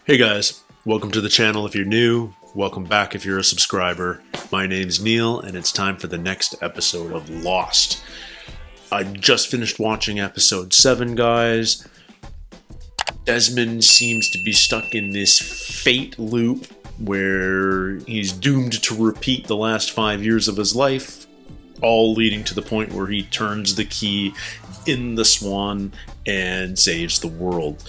Hey guys, welcome to the channel if you're new, welcome back if you're a subscriber. My name's Neil and it's time for the next episode of Lost. I just finished watching episode 7, guys. Desmond seems to be stuck in this fate loop where he's doomed to repeat the last 5 years of his life, all leading to the point where he turns the key in the Swan and saves the world.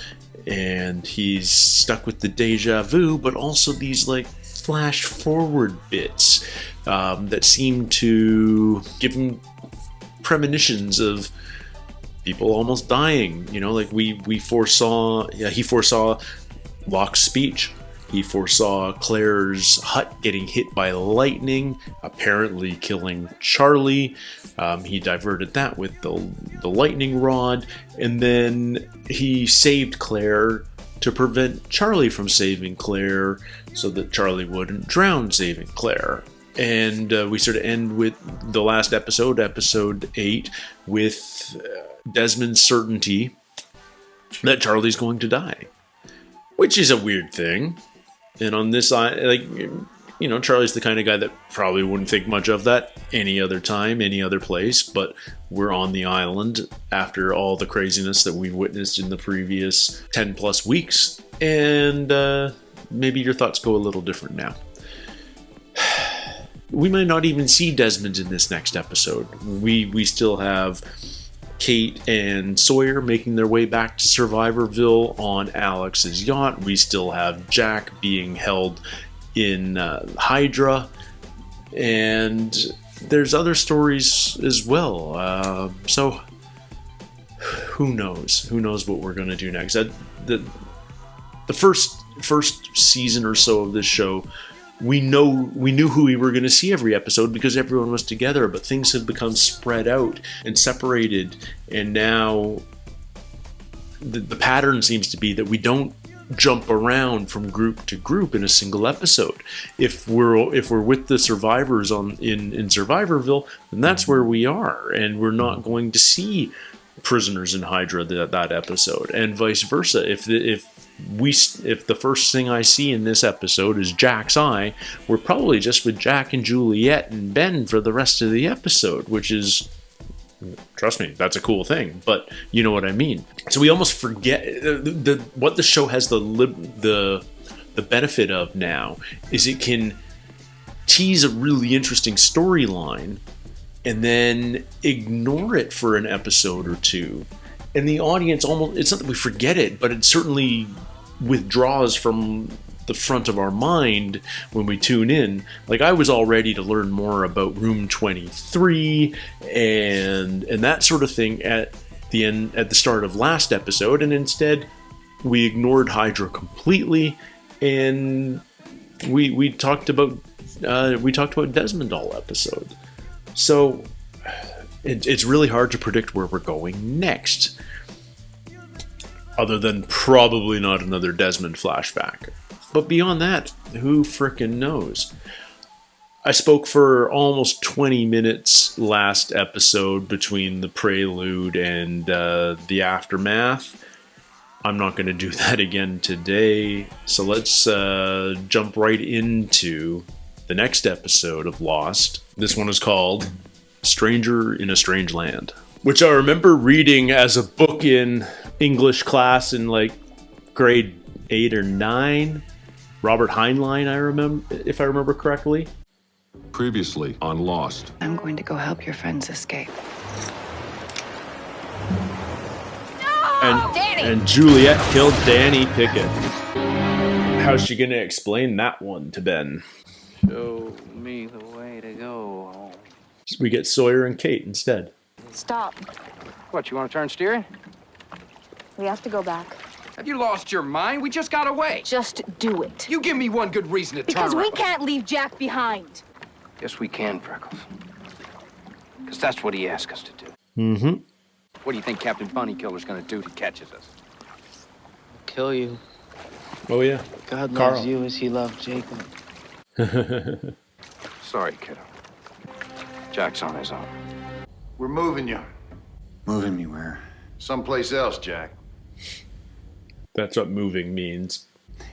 And he's stuck with the deja vu, but also these like flash forward bits that seem to give him premonitions of people almost dying. You know, like he foresaw Locke's speech. He foresaw Claire's hut getting hit by lightning, apparently killing Charlie. He diverted that with the lightning rod, and then he saved Claire to prevent Charlie from saving Claire so that Charlie wouldn't drown saving Claire. And we sort of end with the last episode, episode 8, with Desmond's certainty that Charlie's going to die, which is a weird thing. And on this side, like, you know, Charlie's the kind of guy that probably wouldn't think much of that any other time, any other place, but we're on the island after all the craziness that we've witnessed in the previous 10 plus weeks, and maybe your thoughts go a little different now. We might not even see Desmond in this next episode. We still have Kate and Sawyer making their way back to Survivorville on Alex's yacht. We still have Jack being held in Hydra, and there's other stories as well. So who knows? Who knows what we're going to do next? The first season or so of this show, we knew who we were going to see every episode because everyone was together, but things have become spread out and separated, and now the pattern seems to be that we don't jump around from group to group in a single episode. If we're with the survivors in Survivorville, then that's where we are, and we're not going to see prisoners in Hydra that episode, and vice versa. If the first thing I see in this episode is Jack's eye, we're probably just with Jack and Juliet and Ben for the rest of the episode, which is, trust me, that's a cool thing, but you know what I mean. So we almost forget what the show has the benefit of now is it can tease a really interesting storyline and then ignore it for an episode or two. And the audience it's not that we forget it, but it certainly withdraws from the front of our mind when we tune in. Like, I was all ready to learn more about Room 23 and that sort of thing at the start of last episode, and instead we ignored Hydra completely, and we talked about Desmond all episode. So it's really hard to predict where we're going next, other than probably not another Desmond flashback. But beyond that, who frickin' knows? I spoke for almost 20 minutes last episode between the prelude and the aftermath. I'm not going to do that again today, so let's jump right into the next episode of Lost. This one is called Stranger in a Strange Land, which I remember reading as a book in English class in like grade 8 or 9. Robert Heinlein, if I remember correctly. Previously on Lost. I'm going to go help your friends escape. And Juliet killed Danny Pickett. How's she going to explain that one to Ben? Show me the way to go home. We get Sawyer and Kate instead. Stop. What, you want to turn steering? We have to go back. Have you lost your mind? We just got away. Just do it. You give me one good reason to turn Because we around. can't leave Jack behind. Yes, we can, Freckles. Because that's what he asked us to do. Mm-hmm. What do you think Captain Bunnykiller's going to do if he catches us? Kill you. Oh, yeah. God Carl. loves you as he loved Jacob. Sorry, kiddo. Jack's on his own. We're moving you. Moving me where? Someplace else, Jack. That's what moving means.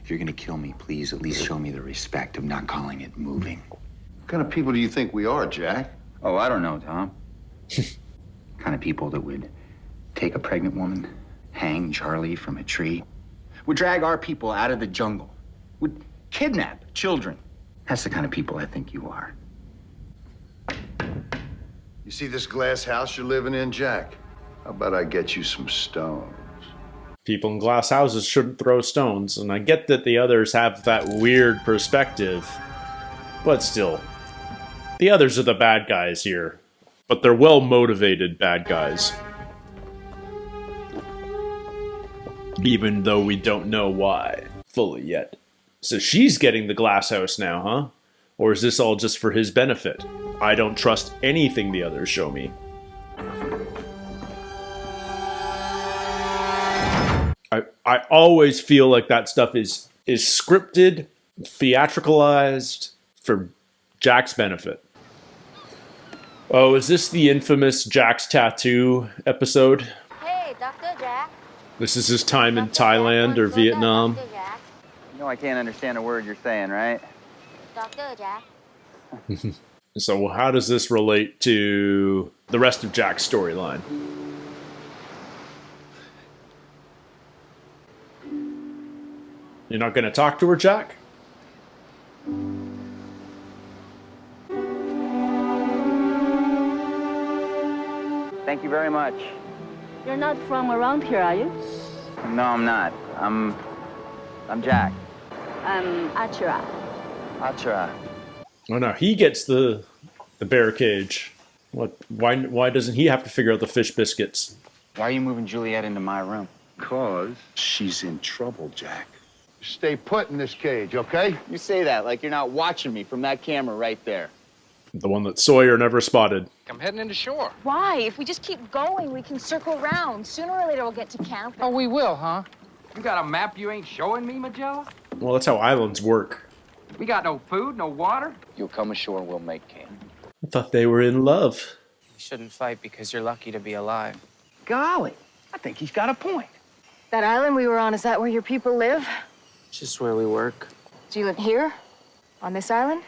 If you're gonna kill me, please at least show me the respect of not calling it moving. What kind of people do you think we are, Jack? Oh, I don't know, Tom. Kind of people that would take a pregnant woman, hang Charlie from a tree, would drag our people out of the jungle, would kidnap children. That's the kind of people I think you are. You see this glass house you're living in, Jack? How about I get you some stones? People in glass houses shouldn't throw stones, and I get that the others have that weird perspective, but still, the others are the bad guys here, but they're well-motivated bad guys. Even though we don't know why fully yet. So she's getting the glass house now, huh? Or is this all just for his benefit? I don't trust anything the others show me. I always feel like that stuff is scripted, theatricalized for Jack's benefit. Oh, is this the infamous Jack's tattoo episode? Hey, Dr. Jack. This is his time in Thailand or Vietnam. Dr. Jack. You know I can't understand a word you're saying, right? Dr. Jack. So how does this relate to the rest of Jack's storyline? You're not going to talk to her, Jack? Thank you very much. You're not from around here, are you? No, I'm not. I'm Jack. I'm Achira. Achira. Oh no, he gets the bear cage. What? Why doesn't he have to figure out the fish biscuits? Why are you moving Juliet into my room? Because She's in trouble, Jack. stay put in this cage, okay? You say that like you're not watching me from that camera right there. The one that Sawyer never spotted. I'm heading into shore. Why? If we just keep going, we can circle around. Sooner or later, we'll get to camp. Oh, we will, huh? You got a map you ain't showing me, Magella? Well, that's how islands work. We got no food, no water. You'll come ashore, we'll make camp. I thought they were in love. You shouldn't fight because you're lucky to be alive. Golly, I think he's got a point. That island we were on, is that where your people live? It's just where we work. Do you live here? On this island?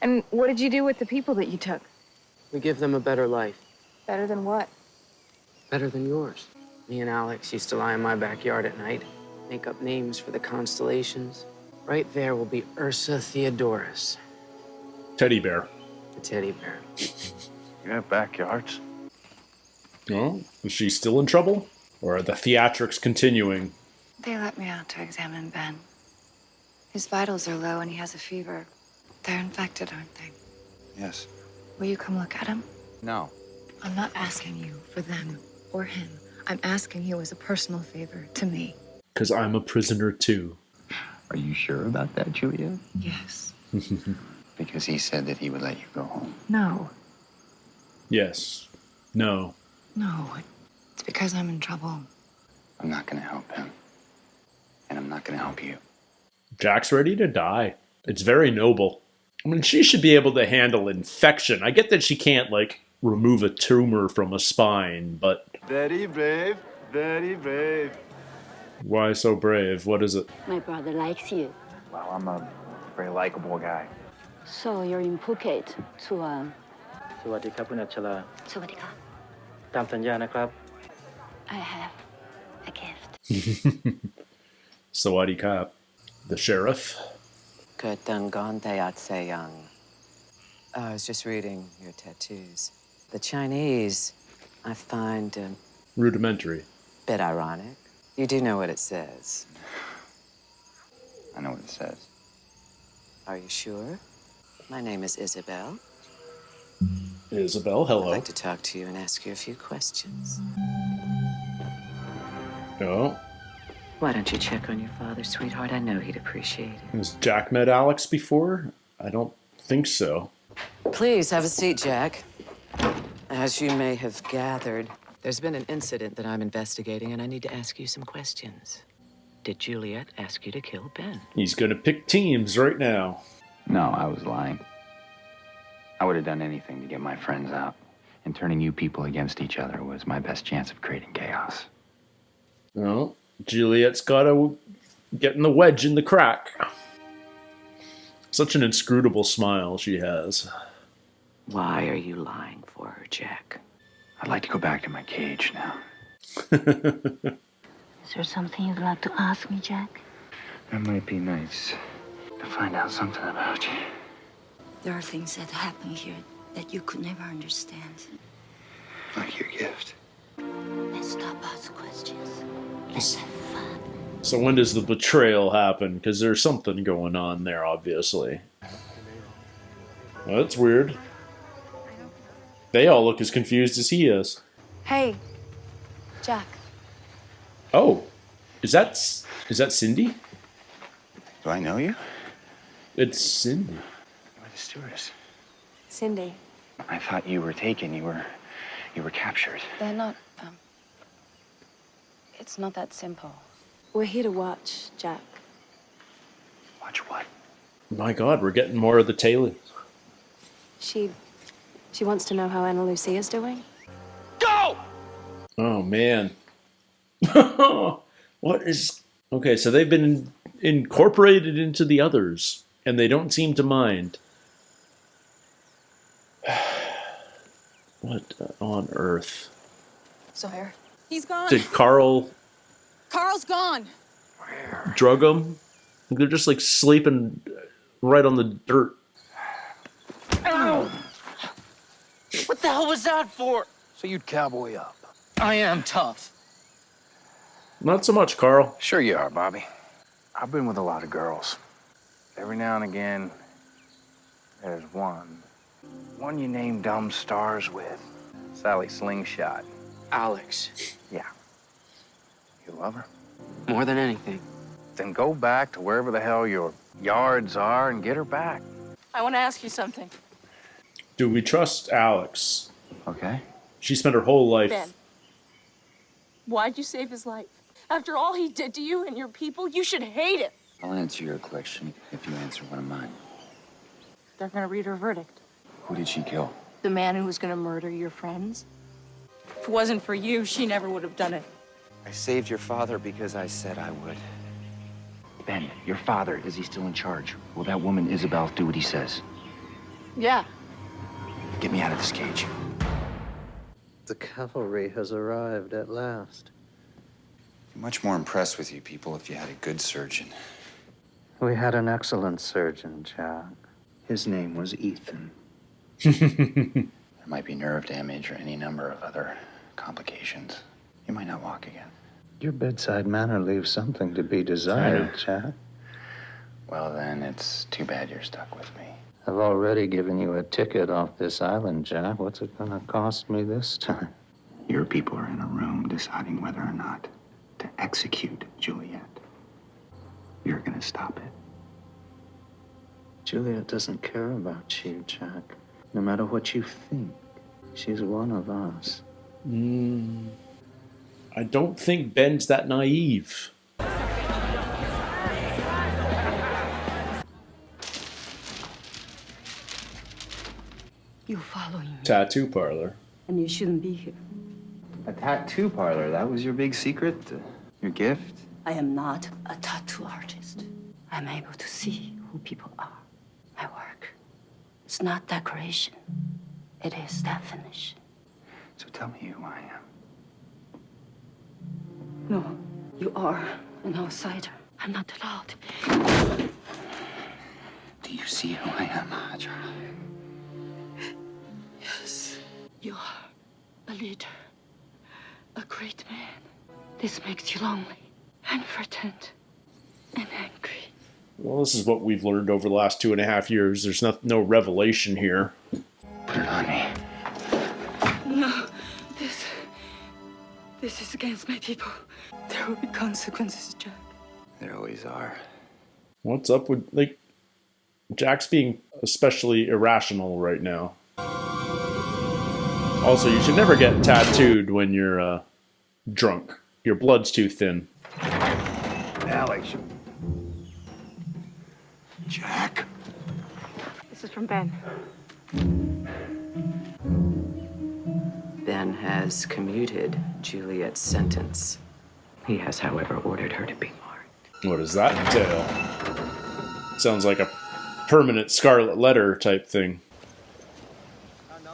And what did you do with the people that you took? We give them a better life. Better than what? Better than yours. Me and Alex used to lie in my backyard at night, make up names for the constellations. Right there will be Ursa Theodorus, Teddy bear. the teddy bear. You have backyards? Oh, is she still in trouble? Or are the theatrics continuing? They let me out to examine Ben. His vitals are low and he has a fever. They're infected, aren't they? Yes. Will you come look at him? No. I'm not asking you for them or him. I'm asking you as a personal favor to me. Because I'm a prisoner too. Are you sure about that, Julia? Yes. Because he said that he would let you go home. No. Yes. No. No. It's because I'm in trouble. I'm not gonna help him. And I'm not gonna help you. Jack's ready to die. It's very noble. I mean, she should be able to handle infection. I get that she can't, like, remove a tumor from a spine, but... Very brave, very brave. Why so brave? What is it? My brother likes you. Well, I'm a very likable guy. So you're in Phuket to สวัสดีครับคุณอัชรา สวัสดีค่ะ ตามสัญญานะครับ I have a gift. Sawadee Kap. The sheriff. Sayang. I was just reading your tattoos. The Chinese, I find Rudimentary. bit ironic. You do know what it says. I know what it says. Are you sure? My name is Isabel. Isabel, I'd hello. like to talk to you and ask you a few questions. Oh. Why don't you check on your father, sweetheart? I know he'd appreciate it. Has Jack met Alex before? I don't think so. Please have a seat, Jack. As you may have gathered, there's been an incident that I'm investigating, and I need to ask you some questions. Did Juliet ask you to kill Ben? He's gonna pick teams right now. No, I was lying. I would have done anything to get my friends out. And turning you people against each other was my best chance of creating chaos. No. Juliet's gotta Getting the wedge in the crack. Such an inscrutable smile she has. Why are you lying for her, Jack? I'd like to go back to my cage now. Is there something you'd like to ask me, Jack? That might be nice to find out something about you. There are things that happen here that you could never understand. Like your gift. Let's stop asking questions. Let's have fun. So when does the betrayal happen? Because there's something going on there, obviously. Well, that's weird. They all look as confused as he is. Hey, Jack. Oh, is that Cindy? Do I know you? It's Cindy. You're the stewardess. Cindy. I thought you were taken. You were captured. They're not, it's not that simple. We're here to watch, Jack. Watch what? My God, we're getting more of the tailings. She wants to know how Ana Lucia's doing. Go! Oh, man. What is... Okay, so they've been incorporated into the others, and they don't seem to mind. What on earth? Sawyer. He's gone. Did Carl Carl's gone. drug them? They're just like sleeping right on the dirt. Ow! What the hell was that for? So you'd cowboy up. I am tough. Not so much, Carl. Sure you are, Bobby. I've been with a lot of girls. Every now and again, there's one you name dumb stars with. Sally Slingshot. Alex. Yeah. You love her? More than anything. Then go back to wherever the hell your yards are and get her back. I want to ask you something. Do we trust Alex? Okay. She spent her whole life... Ben, why'd you save his life? After all he did to you and your people, you should hate him. I'll answer your question if you answer one of mine. They're gonna read her verdict. Who did she kill? The man who was gonna murder your friends. If it wasn't for you, she never would have done it. I saved your father because I said I would. Ben, your father, is he still in charge? Will that woman Isabel do what he says? Yeah. Get me out of this cage. The cavalry has arrived at last. I'd be much more impressed with you people if you had a good surgeon. We had an excellent surgeon, Jack. His name was Ethan. There might be nerve damage or any number of other complications. You might not walk again. Your bedside manner leaves something to be desired, Jack. Well, then, it's too bad you're stuck with me. I've already given you a ticket off this island, Jack. What's it gonna cost me this time? Your people are in a room deciding whether or not to execute Juliet. You're gonna stop it. Juliet doesn't care about you, Jack. No matter what you think, she's one of us. I don't think Ben's that naive. You're following me. Tattoo parlor. And you shouldn't be here. A tattoo parlor, that was your big secret? Your gift? I am not a tattoo artist. I'm able to see who people are. My work. It's not decoration. It is definition. So tell me who I am. No, you are an outsider. I'm not allowed. Do you see who I am, Charlie? Yes, you are a leader, a great man. This makes you lonely and frightened and angry. Well, this is what we've learned over the last 2.5 years. There's no revelation here. Put it on me. No, this is against my people. There will be consequences, Jack. There always are. What's up with, like, Jack's being especially irrational right now. Also, you should never get tattooed when you're drunk. Your blood's too thin. Alex. Jack. This is from Ben. Ben has commuted Juliet's sentence. He has, however, ordered her to be marked. What does that entail? Sounds like a permanent Scarlet Letter type thing.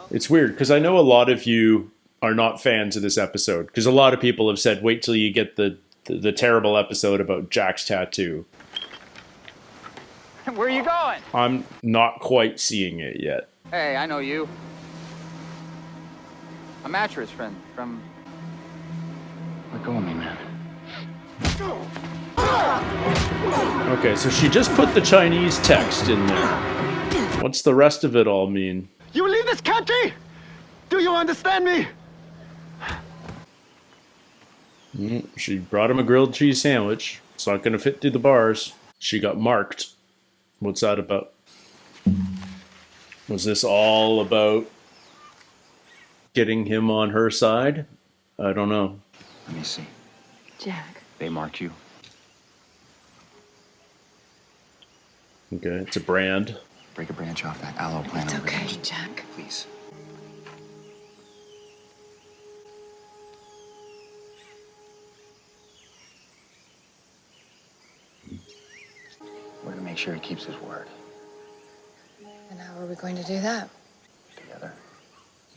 It's weird, because I know a lot of you are not fans of this episode, because a lot of people have said, wait till you get the terrible episode about Jack's tattoo. Where are you going? I'm not quite seeing it yet. Hey, I know you. A mattress friend from... Let go of me, man. Okay, so she just put the Chinese text in there. What's the rest of it all mean? You will leave this country? Do you understand me? She brought him a grilled cheese sandwich. It's not going to fit through the bars. She got marked. What's that about? Was this all about getting him on her side? I don't know. Let me see. Jack. They mark you. Okay, it's a brand. Break a branch off that aloe plant. It's over okay, there. Jack. Please. We're gonna make sure he keeps his word. And how are we going to do that? Together.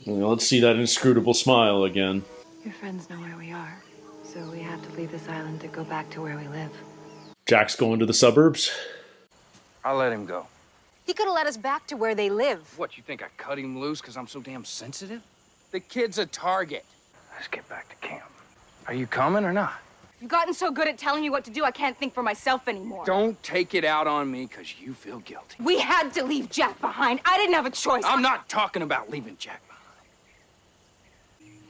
Well, let's see that inscrutable smile again. Your friends know where we are, so we have to leave this island to go back to where we live. Jack's going to the suburbs. I'll let him go. He could have led us back to where they live. What, you think I cut him loose because I'm so damn sensitive? The kid's a target. Let's get back to camp. Are you coming or not? You've gotten so good at telling me what to do, I can't think for myself anymore. Don't take it out on me because you feel guilty. We had to leave Jack behind. I didn't have a choice. I'm not talking about leaving Jack behind.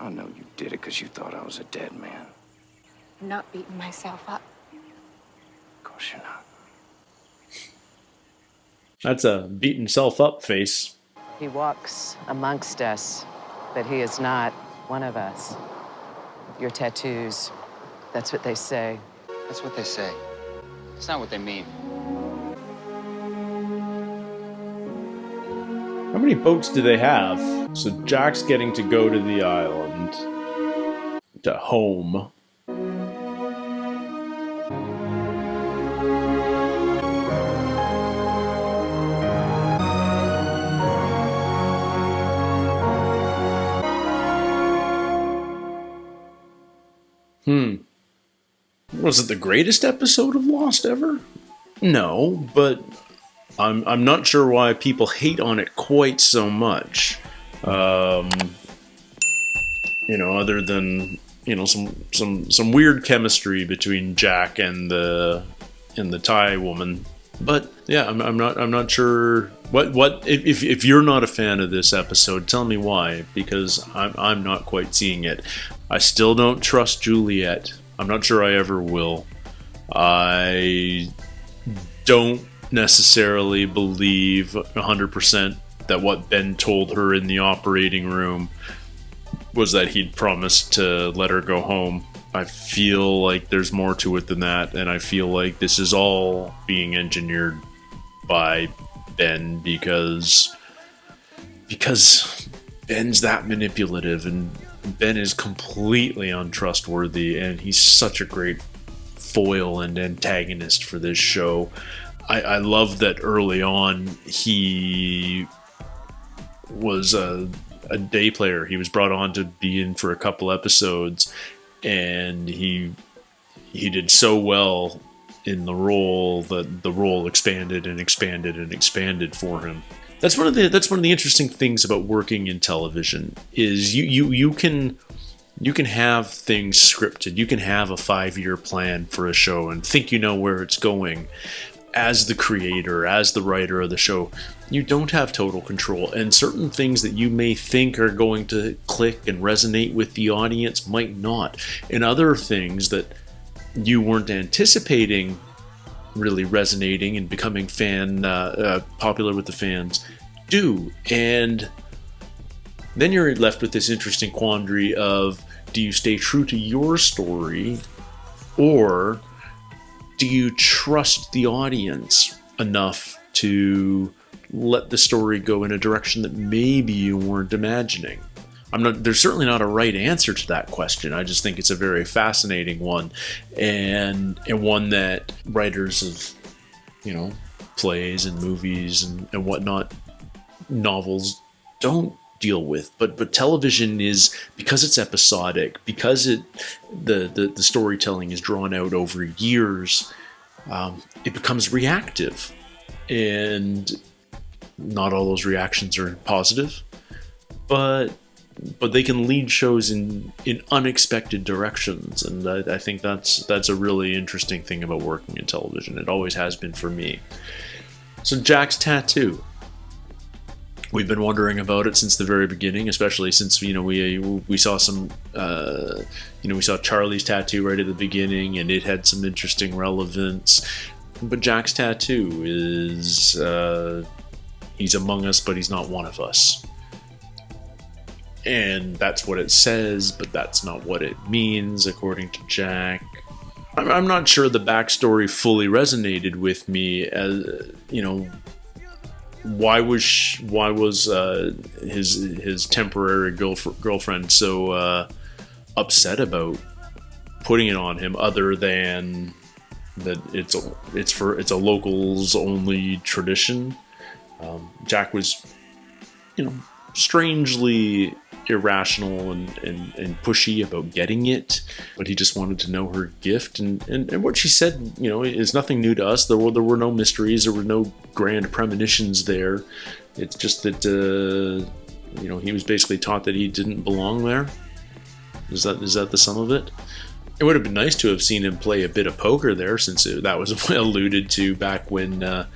I know you did it because you thought I was a dead man. I'm not beating myself up. Of course you're not. That's a beaten self up face. He walks amongst us, but he is not one of us. Your tattoos, that's what they say. That's what they say. It's not what they mean. How many boats do they have? So Jack's getting to go to the island. To home. Was it the greatest episode of Lost ever? No, but I'm not sure why people hate on it quite so much. You know, other than, you know, some weird chemistry between Jack and the Thai woman. But yeah, I'm not sure what if you're not a fan of this episode, tell me why, because I'm not quite seeing it. I still don't trust Juliet. I'm not sure I ever will. I don't necessarily believe 100% that what Ben told her in the operating room was that he'd promised to let her go home. I feel like there's more to it than that, and I feel like this is all being engineered by Ben because Ben's that manipulative, and Ben is completely untrustworthy, and he's such a great foil and antagonist for this show. I love that early on he was a day player. He was brought on to be in for a couple episodes, and he did so well in the role that the role expanded and expanded and expanded for him. That's one of the interesting things about working in television is you can have things scripted. You can have a 5-year plan for a show and think you know where it's going. As the creator, as the writer of the show, you don't have total control, and certain things that you may think are going to click and resonate with the audience might not, and other things that you weren't anticipating really resonating and becoming popular with the fans do. And then you're left with this interesting quandary of, do you stay true to your story, or do you trust the audience enough to let the story go in a direction that maybe you weren't imagining? There's certainly not a right answer to that question. I just think it's a very fascinating one, and one that writers of, plays and movies and whatnot, novels, don't deal with. But television is, because it's episodic, because the storytelling is drawn out over years, it becomes reactive, and not all those reactions are positive, but they can lead shows in unexpected directions, and I think that's a really interesting thing about working in television. It always has been for me. So Jack's tattoo. We've been wondering about it since the very beginning, especially since we saw some we saw Charlie's tattoo right at the beginning, and it had some interesting relevance. But Jack's tattoo is he's among us, but he's not one of us. And that's what it says, but that's not what it means, according to Jack. I'm not sure the backstory fully resonated with me. As why was his temporary girlfriend so upset about putting it on him, other than that it's a locals only tradition? Jack was, strangely irrational and pushy about getting it, but he just wanted to know her gift, and what she said, is nothing new to us. There were no mysteries, there were no grand premonitions there. It's just that he was basically taught that he didn't belong there. Is that the sum of it? It would have been nice to have seen him play a bit of poker there, since that was alluded to back when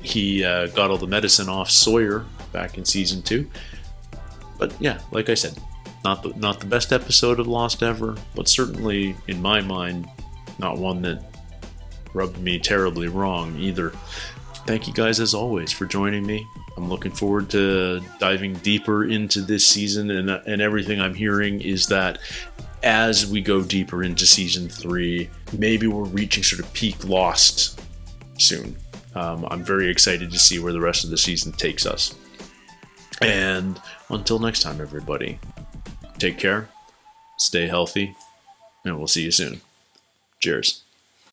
he got all the medicine off Sawyer back in season 2. But yeah, like I said, not the best episode of Lost ever, but certainly in my mind, not one that rubbed me terribly wrong either. Thank you guys as always for joining me. I'm looking forward to diving deeper into this season, and everything I'm hearing is that as we go deeper into season 3, maybe we're reaching sort of peak Lost soon. I'm very excited to see where the rest of the season takes us. And until next time, everybody, take care, stay healthy, and we'll see you soon. Cheers.